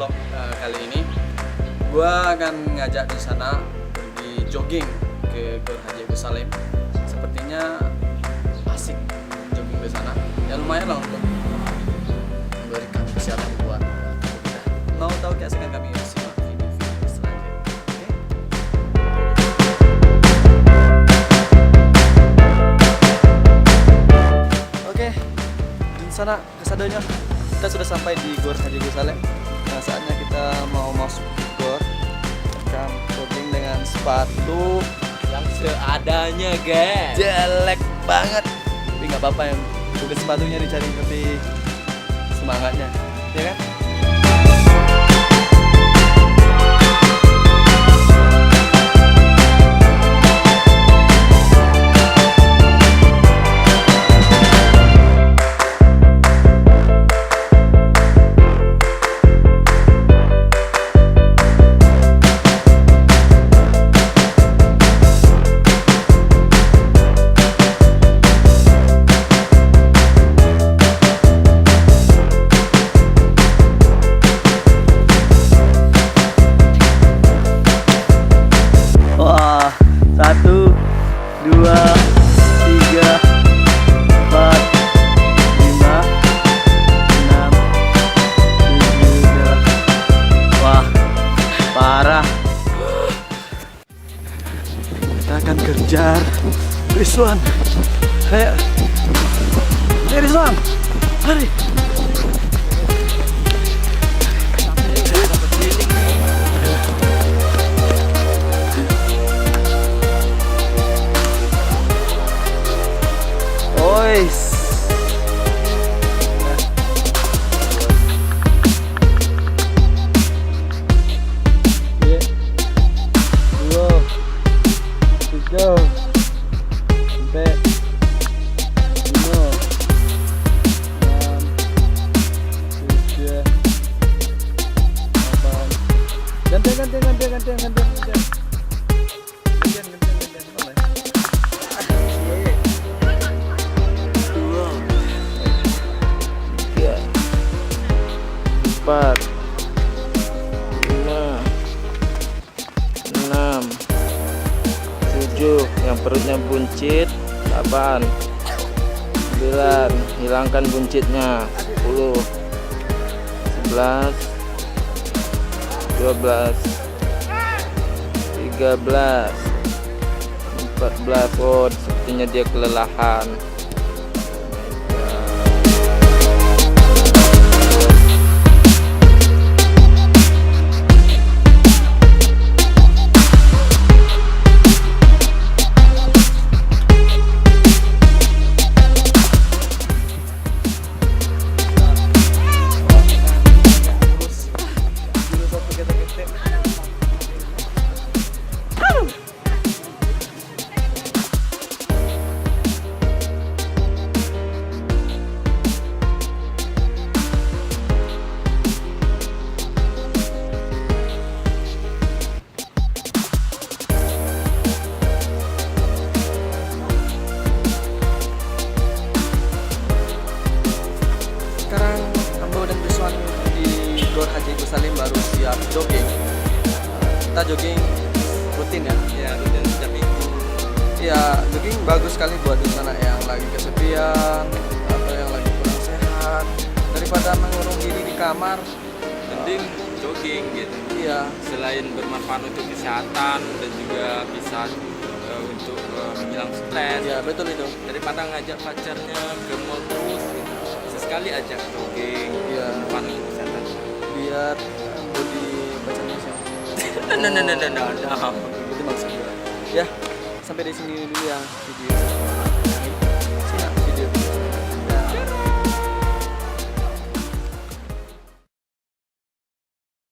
vlog kali ini. Gua akan ngajak di sana pergi jogging ke Gor Haji Agus Salim. Sepertinya asik jogging ke sana. Ya lumayan lah untuk memberikan kesehatan buat kita. Mau tahu keasikan kami? Simak video selanjutnya. Oke, di sana kesadanya kita sudah sampai di Gor Haji Agus Salim. Nah, saatnya kita mau masuk ke gor. Akan jogging dengan sepatu yang seadanya, guys. jelek banget, tapi nggak apa-apa, yang tugas sepatunya dicari lebih semangatnya, ya kan? Wah, 1, 2, 3, 4, 5, 6, 7, 8. Wah, parah. Kita akan kejar Rizwan. Ayo, Rizwan, lari. Ois. Ya. 2, 3, sampai 5, 6, 7, 8. Gantian. Empat, 5, 6, 7, yang perutnya buncit. 8, 9, hilangkan buncitnya. 10, 11, 12, 13, 14. Oh, sepertinya dia kelelahan. Sekarang Ambo dan Rizwan di Gor Haji Agus Salim baru siap jogging. Kita jogging rutin ya. Ya, rutin setiap minggu. Ya, jogging bagus sekali buat di sana yang lagi kesepian atau yang lagi kurang sehat. Daripada mengurung diri di kamar, Mending jogging gitu. iya. Selain bermanfaat untuk kesehatan dan juga bisa untuk menghilangkan stres. Ya, betul itu. Daripada ngajak pacarnya ke mall terus, gitu. Sesekali ajak jogging. Iya. Bermanfaat untuk kesehatan. Biar body bacannya sehat. Nah. Itu maksud gue. Ya, sampai di sini dulu ya video.